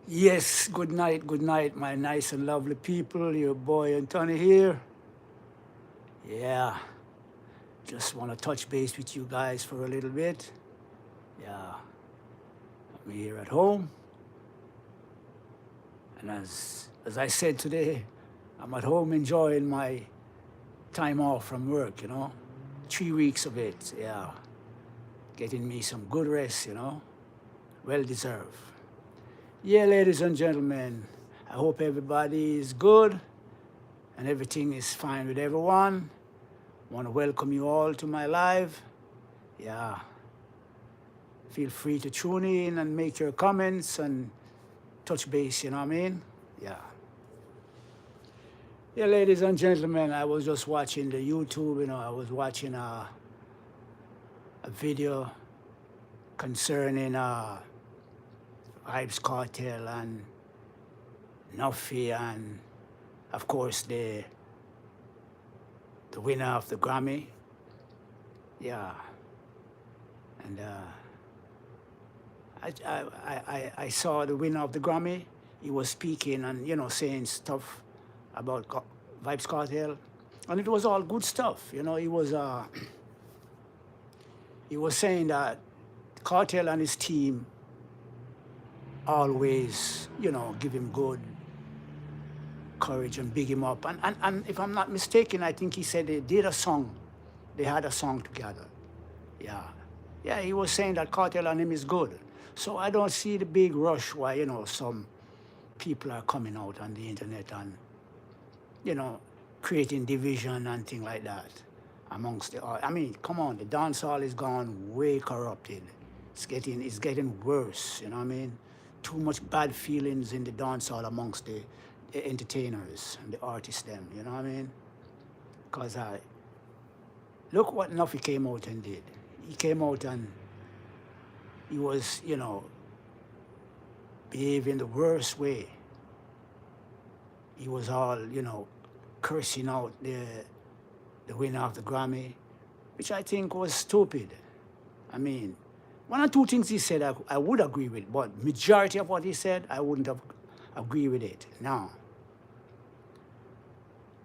Yes, good night, my nice and lovely people. Your boy Anthony here. Yeah, just want to touch base with you guys for a little bit. Yeah, I'm here at home, and as I said today, I'm at home enjoying my time off from work. 3 weeks of it. Yeah, getting me some good rest. Well deserved. Yeah, ladies and gentlemen, I hope everybody is good and everything is fine with everyone. Want to welcome you all to my live. Yeah, feel free to tune in and make your comments and touch base, you know what I mean? Yeah. Yeah, ladies and gentlemen, I was just watching the YouTube, I was watching a video concerning Vibes Cartel and Nuffy and, of course, the winner of the Grammy. Yeah. And I saw the winner of the Grammy. He was speaking and saying stuff about Vibes Cartel, and it was all good stuff. He was saying that Cartel and his team always give him good courage and big him up. And if I'm not mistaken, I think he said they did a song. They had a song together. Yeah. Yeah, he was saying that Cartel and him is good. So I don't see the big rush why, some people are coming out on the internet and, creating division and things like that amongst the art. I mean, come on, the dancehall is gone way corrupted. It's getting worse, you know what I mean? Too much bad feelings in the dancehall amongst the entertainers and the artists them, you know what I mean? Because look what Nuffy came out and did. He came out and he was, behaving the worst way. He was all, cursing out the winner of the Grammy, which I think was stupid. I mean, one or two things he said I would agree with, but majority of what he said, I wouldn't have agree with it. Now,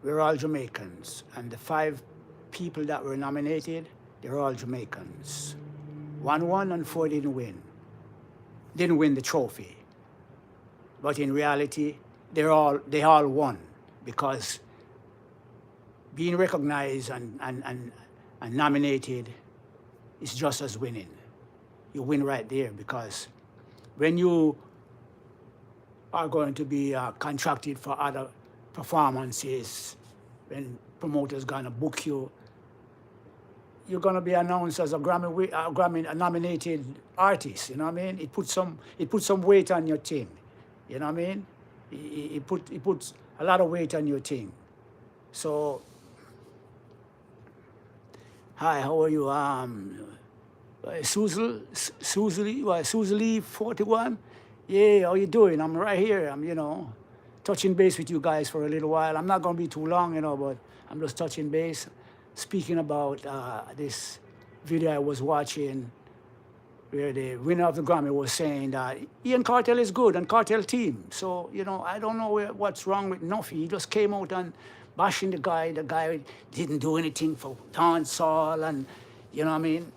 we're all Jamaicans, and the 5 people that were nominated, they're all Jamaicans. 1 won and 4 didn't win. Didn't win the trophy. But in reality, they all won because being recognized and nominated is just as winning. You win right there because when you are going to be contracted for other performances, when promoters gonna book you, you're gonna be announced as a Grammy nominated artist. You know what I mean? It puts some weight on your thing. You know what I mean? It puts a lot of weight on your thing. So, hi, how are you? Susie 41. Yeah, how you doing? I'm right here. I'm touching base with you guys for a little while. I'm not gonna be too long, but I'm just touching base, speaking about this video I was watching where the winner of the Grammy was saying that Ian Cartel is good and Cartel team. So, I don't know what's wrong with Nuffy. He just came out and bashing the guy. The guy didn't do anything for dancehall and, you know what I mean?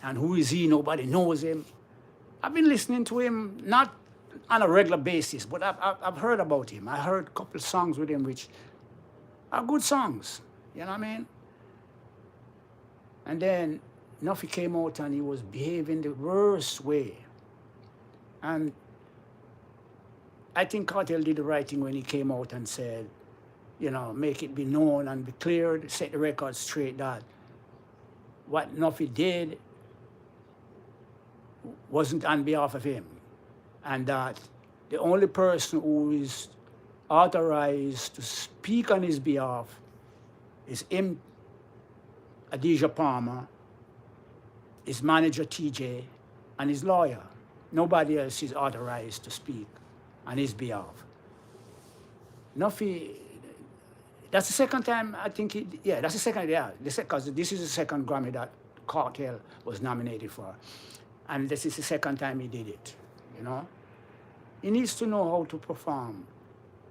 And who is he? Nobody knows him. I've been listening to him, not on a regular basis, but I've heard about him. I heard a couple of songs with him which are good songs, you know what I mean? And then Nuffy came out and he was behaving the worst way. And I think Cartel did the right thing when he came out and said, make it be known and be cleared, set the record straight that what Nuffy did wasn't on behalf of him. And that the only person who is authorized to speak on his behalf is him, Adidja Palmer, his manager TJ, and his lawyer. Nobody else is authorized to speak on his behalf. Nuffy, that's the second time I think that's the second, because this is the second Grammy that Cartel was nominated for. And this is the second time he did it, He needs to know how to perform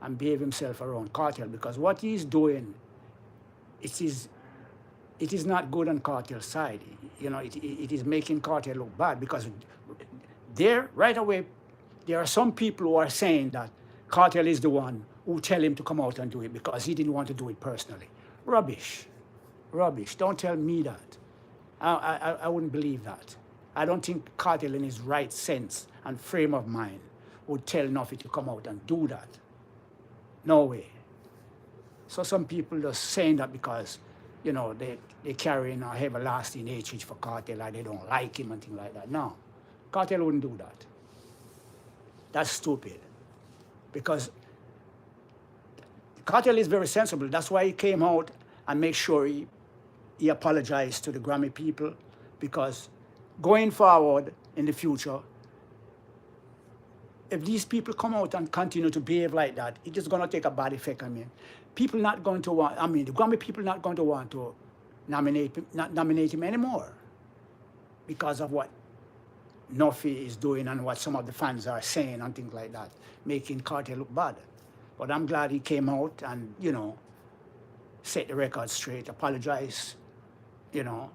and behave himself around Cartel, because what he's doing, it is it is not good on Cartel's side. You know, it is making Cartel look bad, because there, right away, there are some people who are saying that Cartel is the one who tell him to come out and do it because he didn't want to do it personally. Rubbish. Rubbish. Don't tell me that. I wouldn't believe that. I don't think Cartel in his right sense and frame of mind would tell Nuffy to come out and do that. No way. So some people are saying that because, you know, they carrying a everlasting hatred for Cartel, like they don't like him and things like that. No, Cartel wouldn't do that. That's stupid. Because Cartel is very sensible. That's why he came out and make sure he apologized to the Grammy people, because going forward in the future, if these people come out and continue to behave like that, it's just going to take a bad effect. I mean, people not going to want, I mean, the Grammy people not going to want to not nominate him anymore because of what Nuffy is doing and what some of the fans are saying and things like that, making Cartel look bad. But I'm glad he came out and, you know, set the record straight, apologize, you know,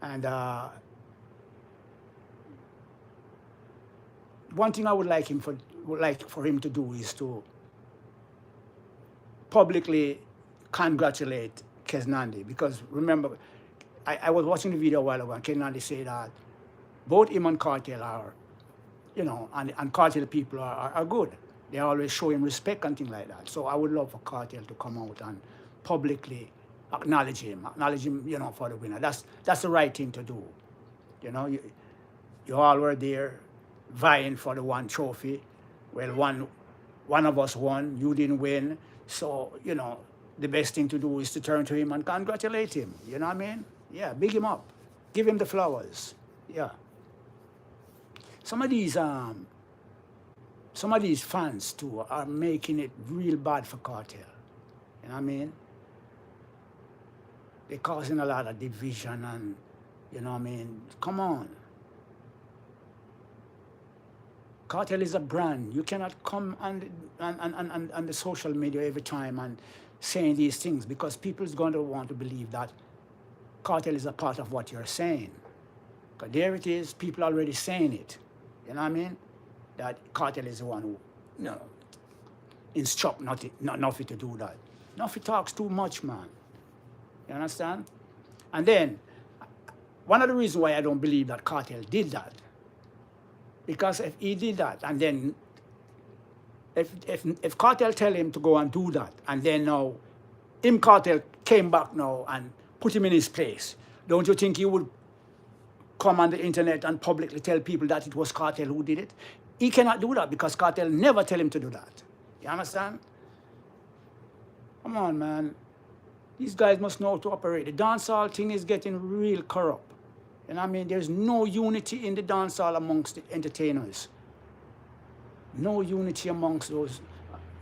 and one thing I would like for him to do is to publicly congratulate Keznandi, because remember, I was watching the video a while ago and Keznandi said that both him and Cartel are, you know, and Cartel people are good. They always show him respect and things like that. So I would love for Cartel to come out and publicly acknowledge him, you know, for the winner. That's the right thing to do. You know, you all were there vying for the one trophy. Well, one of us won, you didn't win. So, you know, the best thing to do is to turn to him and congratulate him. You know what I mean? Yeah, big him up. Give him the flowers. Yeah. Some of these fans too are making it real bad for Cartel. You know what I mean? They're causing a lot of division and, you know what I mean? Come on. Cartel is a brand. You cannot come on the social media every time and saying these things, because people is going to want to believe that Cartel is a part of what you're saying. Because there it is, people already saying it. You know what I mean? That Cartel is the one who, you know, instruct Nuffy to do that. Nuffy talks too much, man. You understand? And then, one of the reasons why I don't believe that Cartel did that, because if he did that, and then if Cartel tell him to go and do that, and then now Cartel came back now and put him in his place, don't you think he would come on the internet and publicly tell people that it was Cartel who did it? He cannot do that because Cartel never tell him to do that. You understand? Come on, man. These guys must know how to operate. The dancehall thing is getting real corrupt. You know what I mean? There's no unity in the dancehall amongst the entertainers. No unity amongst those,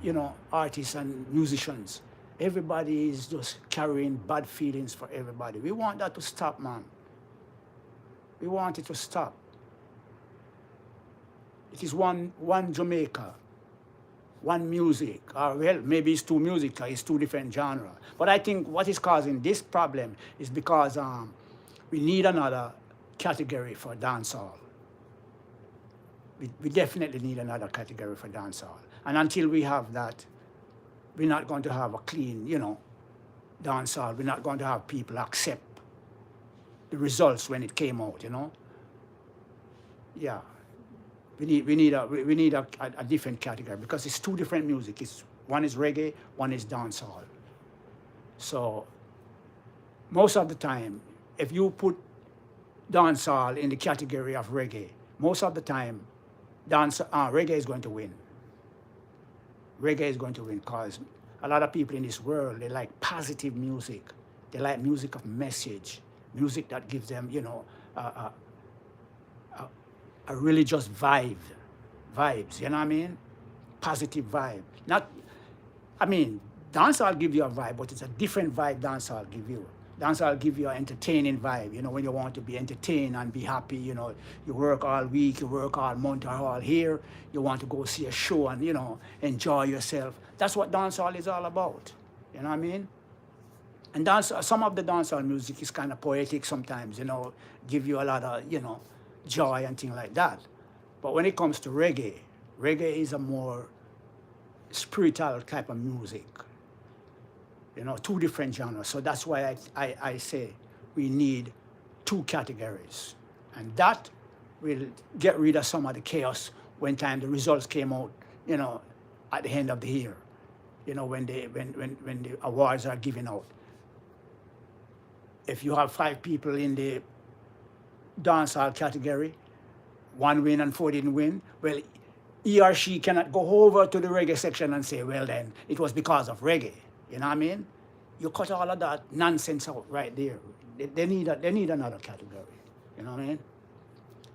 you know, artists and musicians. Everybody is just carrying bad feelings for everybody. We want that to stop, man. We want it to stop. It is one Jamaica, one music, or well, maybe it's two music, it's two different genres. But I think what is causing this problem is because we need another category for dancehall. We definitely need another category for dancehall. And until we have that, we're not going to have a clean, you know, dancehall. We're not going to have people accept the results when it came out, you know. Yeah. We need a different category, because it's two different music. One is reggae, one is dancehall. So most of the time, if you put dancehall in the category of reggae, most of the time, reggae is going to win. Reggae is going to win because a lot of people in this world, they like positive music. They like music of message, music that gives them, you know, a religious vibes, you know what I mean? Positive vibe. Not, I mean, dancehall give you a vibe, but it's a different vibe dancehall give you. Dancehall give you an entertaining vibe, you know, when you want to be entertained and be happy, you know, you work all week, you work all month or all here, you want to go see a show and, you know, enjoy yourself. That's what dancehall is all about, you know what I mean? And some of the dancehall music is kind of poetic sometimes, you know, give you a lot of, you know, joy and things like that. But when it comes to reggae, reggae is a more spiritual type of music. You know, two different genres. So that's why I say we need two categories. And that will get rid of some of the chaos when the results came out, you know, at the end of the year, you know, when the awards are given out. If you have 5 people in the dancehall category, 1 win and 4 didn't win, well, he or she cannot go over to the reggae section and say, well then, it was because of reggae. You know what I mean? You cut all of that nonsense out right there. They need another category. You know what I mean?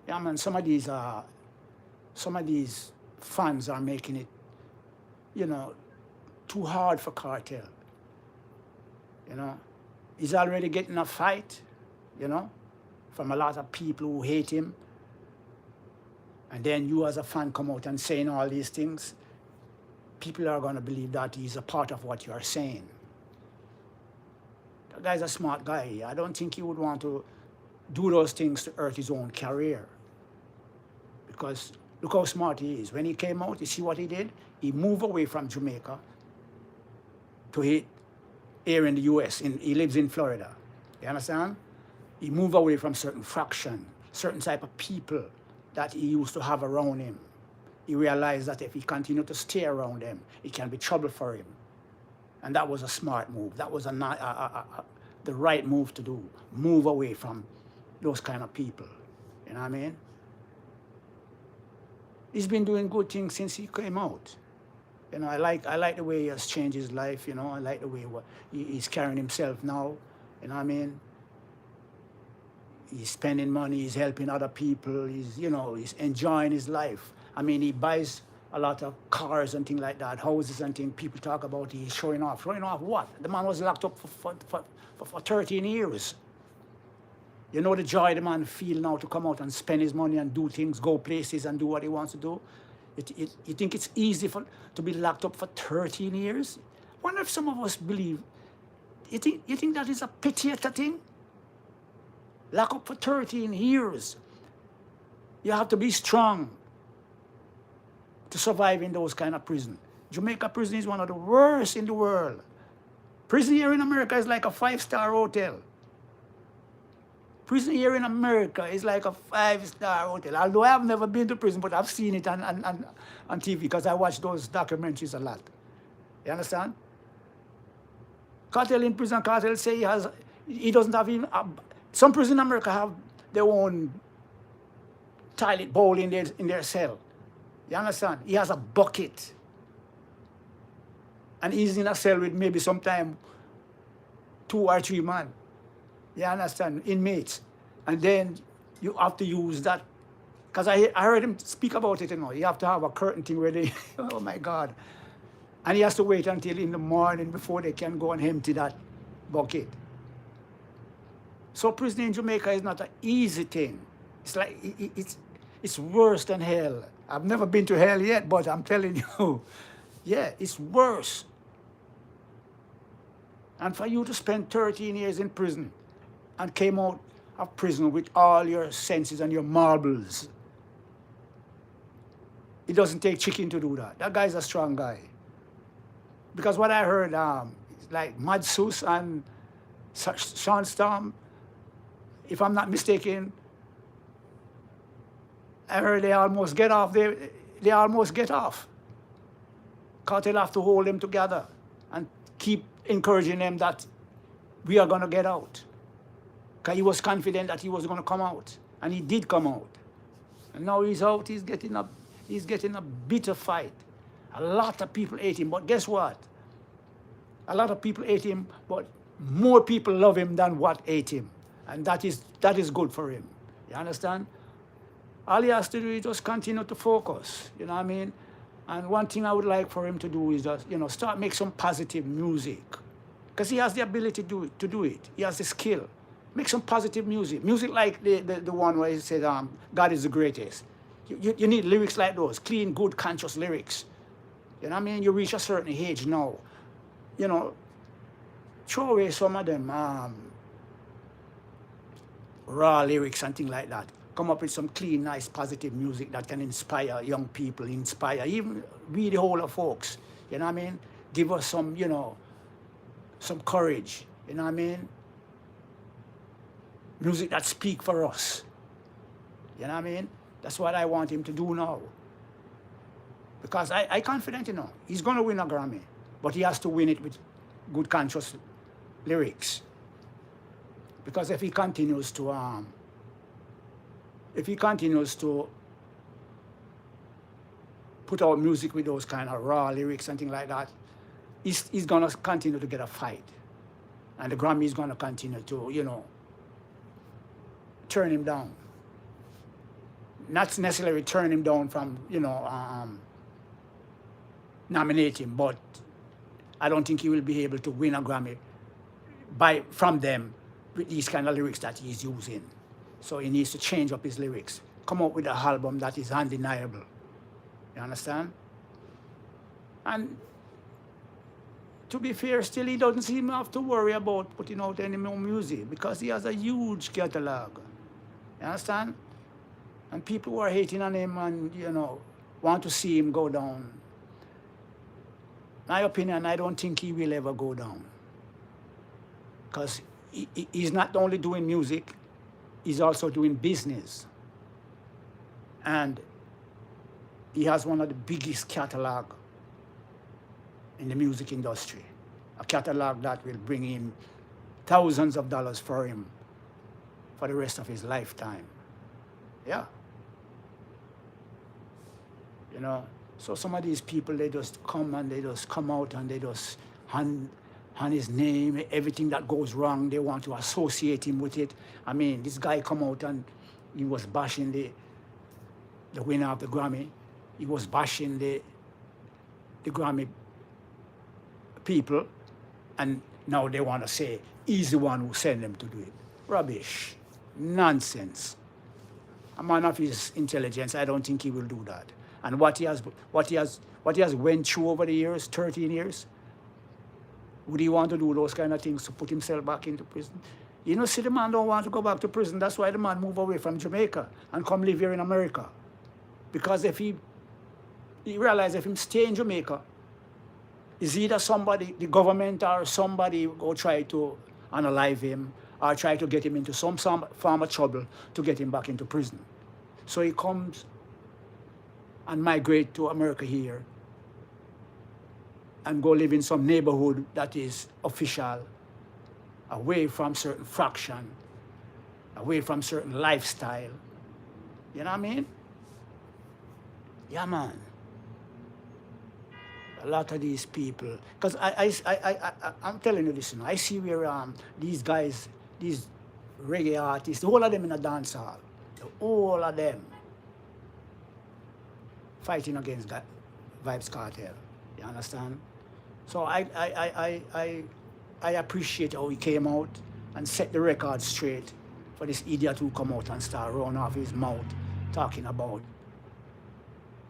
Yeah, man. Some of these fans are making it, you know, too hard for Cartel. You know, he's already getting a fight. You know, from a lot of people who hate him. And then you as a fan come out and saying all these things. People are going to believe that he's a part of what you are saying. That guy's a smart guy. I don't think he would want to do those things to hurt his own career. Because look how smart he is. When he came out, you see what he did? He moved away from Jamaica to here in the US. He lives in Florida. You understand? He moved away from certain faction, certain type of people that he used to have around him. He realized that if he continued to stay around them, it can be trouble for him. And that was a smart move. That was the right move to do. Move away from those kind of people. You know what I mean? He's been doing good things since he came out. You know, I like the way he has changed his life. You know, I like the way he's carrying himself now. You know what I mean? He's spending money. He's helping other people. He's enjoying his life. I mean, he buys a lot of cars and things like that, houses and things. People talk about he's showing off. Showing off what? The man was locked up for 13 years. You know the joy the man feel now to come out and spend his money and do things, go places and do what he wants to do? You think it's easy to be locked up for 13 years? I wonder if some of us believe. You think that is a pity thing? Locked up for 13 years. You have to be strong to survive in those kind of prison. Jamaica prison is one of the worst in the world. Prison here in America is like a 5-star hotel. Prison here in America is like a 5-star hotel. Although I have never been to prison, but I've seen it on TV because I watch those documentaries a lot. You understand? Cartel in prison, Cartel say he doesn't have even, some prison in America have their own toilet bowl in their cell. You understand? He has a bucket. And he's in a cell with maybe sometime 2 or 3 men. You understand? Inmates. And then you have to use that. Because I heard him speak about it, you know. You have to have a curtain thing where they, oh my God. And he has to wait until in the morning before they can go and empty that bucket. So prison in Jamaica is not an easy thing. It's like, it's worse than hell. I've never been to hell yet, but I'm telling you, yeah, it's worse. And for you to spend 13 years in prison and came out of prison with all your senses and your marbles, it doesn't take chicken to do that. That guy's a strong guy. Because what I heard, like Mad Sus and Sean Storm, if I'm not mistaken, I heard they almost get off. They almost get off. Cartel have to hold them together and keep encouraging them that we are going to get out. Because he was confident that he was going to come out. And he did come out. And now he's out, he's getting a bitter fight. A lot of people hate him, but guess what? A lot of people hate him, but more people love him than what hate him. And that is good for him. You understand? All he has to do is just continue to focus, you know what I mean? And one thing I would like for him to do is just, start make some positive music. Because he has the ability to do it. He has the skill. Make some positive music. Music like the one where he said, God is the greatest. You need lyrics like those, clean, good, conscious lyrics. You know what I mean? You reach a certain age now. You know, throw away some of them raw lyrics and things like that. Come up with some clean, nice, positive music that can inspire young people, inspire even we the older folks. You know what I mean? Give us some, you know, some courage. You know what I mean? Music that speak for us. You know what I mean? That's what I want him to do now. Because I confident, you know, he's going to win a Grammy. But he has to win it with good conscious lyrics. Because if he continues to put out music with those kind of raw lyrics and things like that, he's going to continue to get a fight. And the Grammy is going to continue to, you know, turn him down. Not necessarily turn him down from, you know, nominate him, but I don't think he will be able to win a Grammy from them with these kind of lyrics that he's using. So he needs to change up his lyrics, come up with an album that is undeniable. You understand? And to be fair, still he doesn't seem to have to worry about putting out any more music because he has a huge catalog. You understand? And people who are hating on him and, you know, want to see him go down. My opinion, I don't think he will ever go down. Because he's not only doing music, he's also doing business. And he has one of the biggest catalog in the music industry. A catalog that will bring in thousands of dollars for him for the rest of his lifetime. Yeah. You know, so some of these people, they just come out and they just hand his name, everything that goes wrong, they want to associate him with it. I mean, this guy come out and he was bashing the winner of the Grammy. He was bashing the Grammy people, and now they want to say he's the one who sent them to do it. Rubbish. Nonsense. A man of his intelligence, I don't think he will do that. And what he has went through over the years, 13 years, would he want to do those kind of things to put himself back into prison? You know, see, the man don't want to go back to prison. That's why the man moved away from Jamaica and come live here in America. Because if he realized if he stay in Jamaica, is either somebody, the government or somebody go try to unalive him or try to get him into some form of trouble to get him back into prison. So he comes and migrate to America here and go live in some neighborhood that is official, away from certain fraction, away from certain lifestyle. You know what I mean? Yeah, man. A lot of these people, because I'm telling you this, you know, I see where these guys, these reggae artists, the whole of them in a dance hall, the whole of them fighting against Vybz Kartel. You understand? So I appreciate how he came out and set the record straight for this idiot who come out and start running off his mouth talking about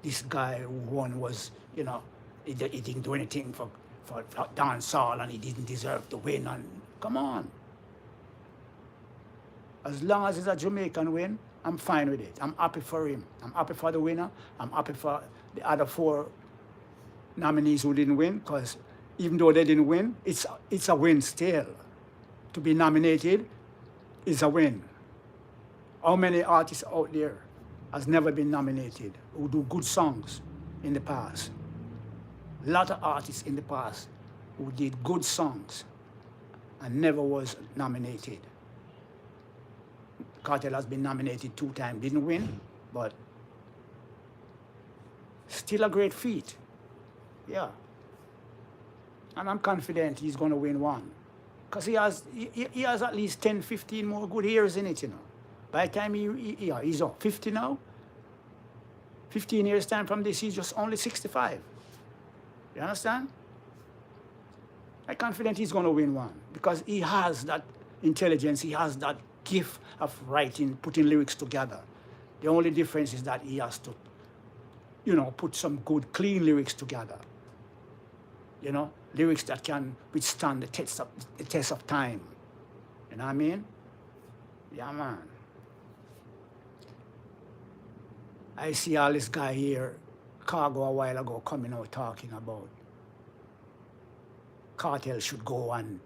this guy who won was, you know, he didn't do anything for dancehall and he didn't deserve to win. And come on. As long as it's a Jamaican win, I'm fine with it. I'm happy for him. I'm happy for the winner. I'm happy for the other 4 nominees who didn't win, because even though they didn't win, it's a win still. To be nominated is a win. How many artists out there has never been nominated who do good songs in the past? A lot of artists in the past who did good songs and never was nominated. Kartel has been nominated 2 times, didn't win, but still a great feat. Yeah. And I'm confident he's going to win 1. Because he has at least 10, 15 more good years in it, you know. By the time he's 50 now, 15 years time from this, he's just only 65. You understand? I'm confident he's going to win one because he has that intelligence, he has that gift of writing, putting lyrics together. The only difference is that he has to, put some good, clean lyrics together. Lyrics that can withstand the test of time. You know what I mean? Yeah, man. I see all this guy here, Cargo, a while ago, coming out talking about Cartel should go and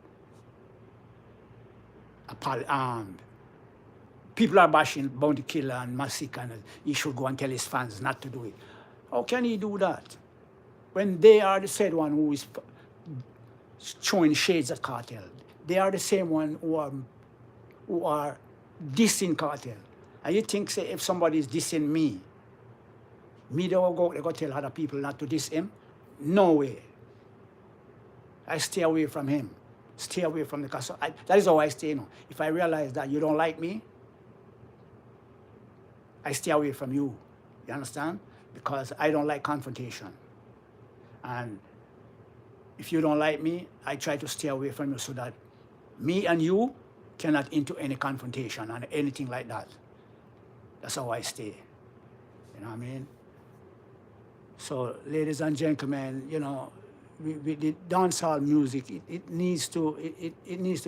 people are bashing Bounty Killer and Montaque, and he should go and tell his fans not to do it. How can he do that when they are the said one who is showing shades of Cartel? They are the same one who are dissing Cartel. And you think, say, if somebody is dissing me, they go tell other people not to diss him? No way. I stay away from him. Stay away from the castle. That is how I stay. If I realize that you don't like me, I stay away from you. You understand? Because I don't like confrontation. And if you don't like me, I try to stay away from you so that me and you cannot into any confrontation and anything like that. That's how I stay. You know what I mean? So, ladies and gentlemen, the dancehall music, it needs to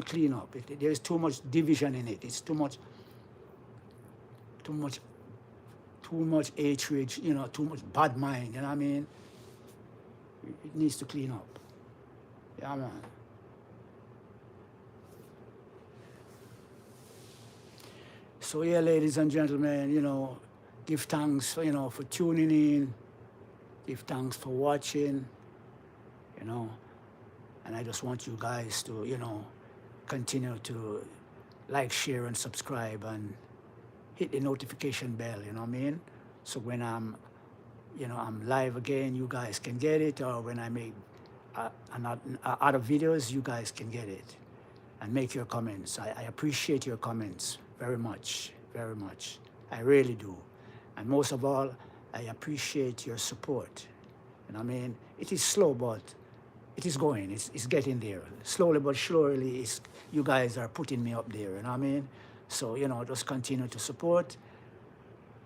clean up. There's too much division in it. It's too much hatred, too much bad mind, you know what I mean? It needs to clean up. Yeah, man. So yeah, ladies and gentlemen, give thanks, for tuning in. Give thanks for watching, and I just want you guys to, continue to like, share, and subscribe, and hit the notification bell, you know what I mean? So when I'm live again, you guys can get it, or when I make other videos, you guys can get it. And make your comments. I appreciate your comments very much, very much. I really do. And most of all, I appreciate your support. You know what I mean? It is slow, but it is going. It's getting there. Slowly but surely, you guys are putting me up there, you know what I mean? So, just continue to support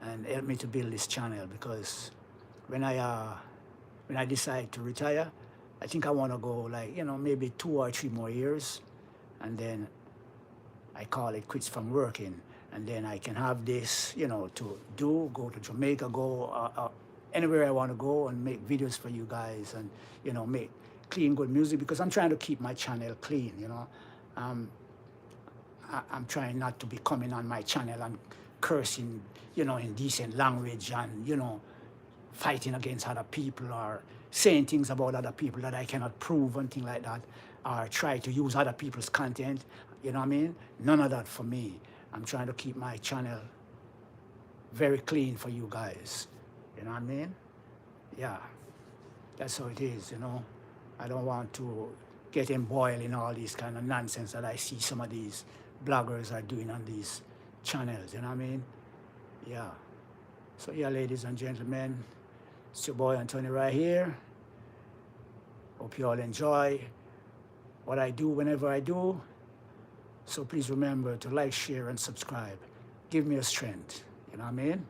and help me to build this channel, because when I decide to retire, I think I want to go maybe 2 or 3 more years, and then I call it quits from working, and then I can have this, to go to Jamaica, go anywhere I want to go and make videos for you guys, and, make clean, good music, because I'm trying to keep my channel clean, I'm trying not to be coming on my channel and cursing, in decent language, and, fighting against other people, or saying things about other people that I cannot prove and things like that, or try to use other people's content, you know what I mean? None of that for me. I'm trying to keep my channel very clean for you guys, you know what I mean? Yeah, that's how it is, I don't want to get embroiled in all these kind of nonsense that I see some of these bloggers are doing on these channels, you know what I mean? Yeah. So yeah, ladies and gentlemen, it's your boy Anthony right here. Hope you all enjoy what I do whenever I do. So please remember to like, share, and subscribe. Give me a strength, you know what I mean?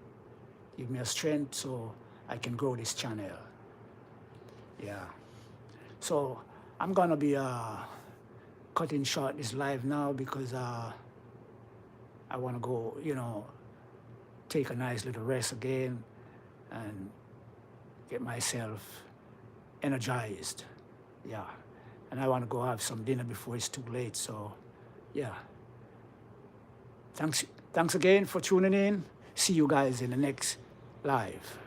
Give me a strength so I can grow this channel. Yeah. So I'm gonna be cutting short this live now, because I wanna go, take a nice little rest again and get myself energized. Yeah. And I want to go have some dinner before it's too late. So, yeah. Thanks again for tuning in. See you guys in the next live.